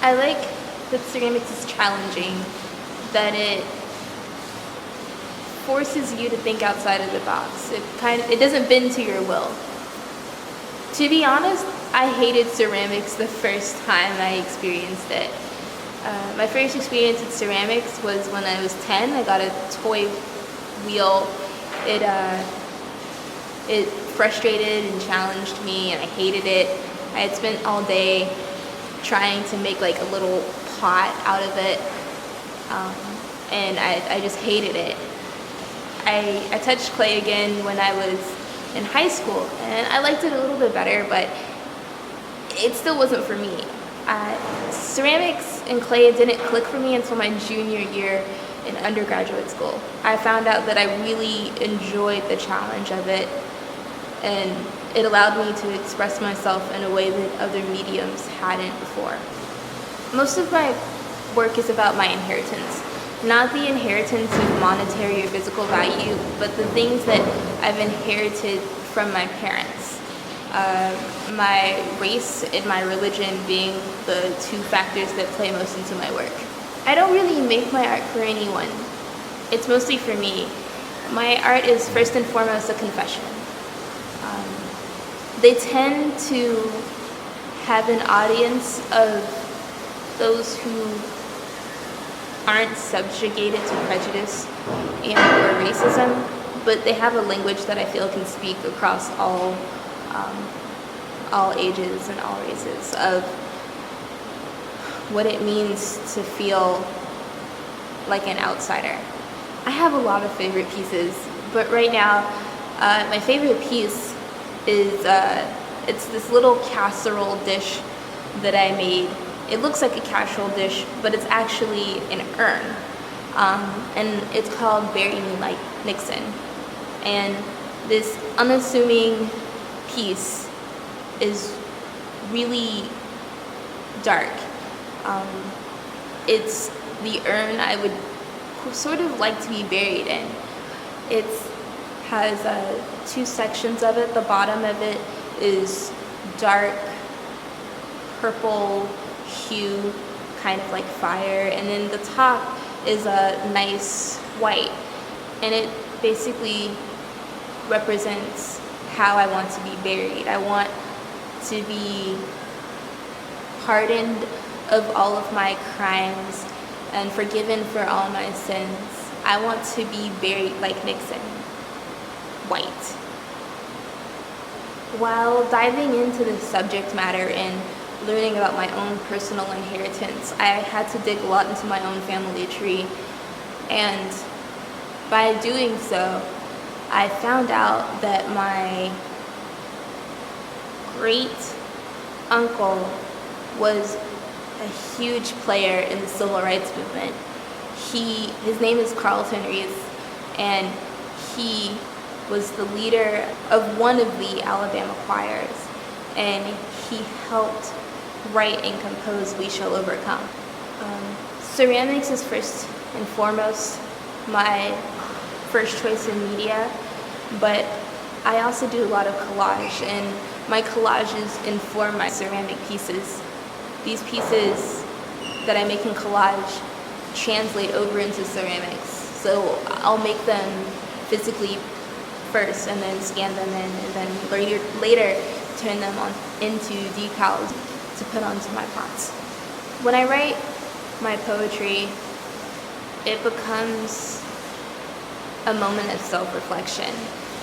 I like that ceramics is challenging, that it forces you to think outside of the box. It doesn't bend to your will. To be honest, I hated ceramics the first time I experienced it. My first experience with ceramics was when I was 10. I got a toy wheel. It frustrated and challenged me, and I hated it. I had spent all day trying to make like a little pot out of it, and I just hated it. I touched clay again when I was in high school, and I liked it a little bit better, but it still wasn't for me. Ceramics and clay didn't click for me until my junior year in undergraduate school. I found out that I really enjoyed the challenge of it, and it allowed me to express myself in a way that other mediums hadn't before. Most of my work is about my inheritance. Not the inheritance of monetary or physical value, but the things that I've inherited from my parents. My race and my religion being the two factors that play most into my work. I don't really make my art for anyone. It's mostly for me. My art is first and foremost a confession. They tend to have an audience of those who aren't subjugated to prejudice and or racism, but they have a language that I feel can speak across all ages and all races of what it means to feel like an outsider. I have a lot of favorite pieces, but right now my favorite piece is it's this little casserole dish that I made. It looks like a casserole dish, but it's actually an urn, and it's called Bury Me Like Nixon. And this unassuming piece is really dark. It's the urn I would sort of like to be buried in. It has two sections of it. The bottom of it is dark purple hue, kind of like fire, and then the top is a nice white, and it basically represents how I want to be buried. I want to be pardoned of all of my crimes and forgiven for all my sins. I want to be buried like Nixon, white. While diving into the subject matter and learning about my own personal inheritance, I had to dig a lot into my own family tree, and by doing so, I found out that my great uncle was a huge player in the civil rights movement. His name is Carlton Reese, and he was the leader of one of the Alabama choirs, and he helped write and compose We Shall Overcome. Ceramics is first and foremost my first choice in media, but I also do a lot of collage, and my collages inform my ceramic pieces. These pieces that I make in collage translate over into ceramics, so I'll make them physically first and then scan them in, and then later turn them on into decals to put onto my pots. When I write my poetry, it becomes a moment of self-reflection.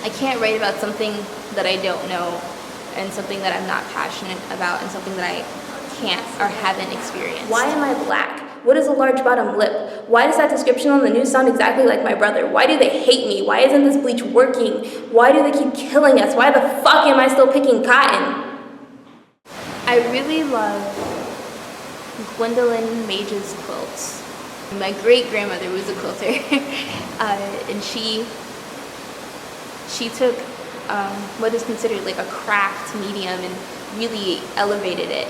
I can't write about something that I don't know, and something that I'm not passionate about, and something that I can't or haven't experienced. Why am I black? What is a large bottom lip? Why does that description on the news sound exactly like my brother? Why do they hate me? Why isn't this bleach working? Why do they keep killing us? Why the fuck am I still picking cotton? I really love Gwendolyn Mage's quilts. My great-grandmother was a quilter, and she took what is considered like a craft medium and really elevated it,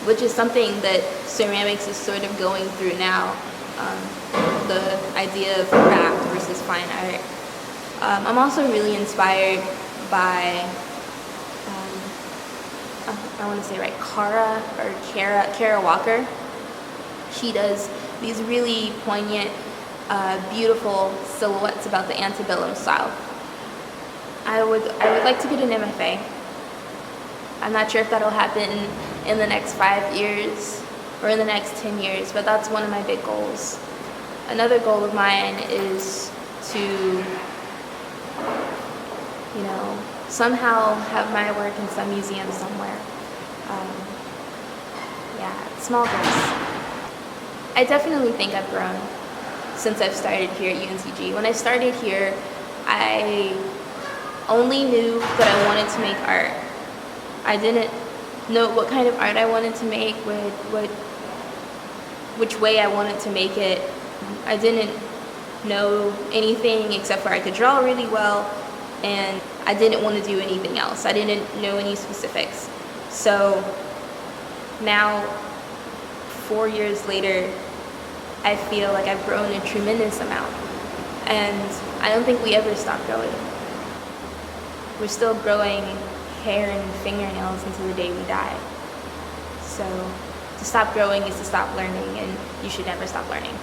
which is something that ceramics is sort of going through now, the idea of craft versus fine art. I'm also really inspired by I want to say right, Kara Walker. She does these really poignant, beautiful silhouettes about the antebellum style. I would like to get an MFA. I'm not sure if that'll happen in the next 5 years or in the next 10 years, but that's one of my big goals. Another goal of mine is to, somehow have my work in some museum somewhere. Small goals. I definitely think I've grown since I've started here at UNCG. When I started here, I only knew that I wanted to make art. I didn't know what kind of art I wanted to make, which way I wanted to make it. I didn't know anything except for I could draw really well, and I didn't want to do anything else. I didn't know any specifics. So now, 4 years later, I feel like I've grown a tremendous amount, and I don't think we ever stop growing. We're still growing hair and fingernails until the day we die. So to stop growing is to stop learning, and you should never stop learning.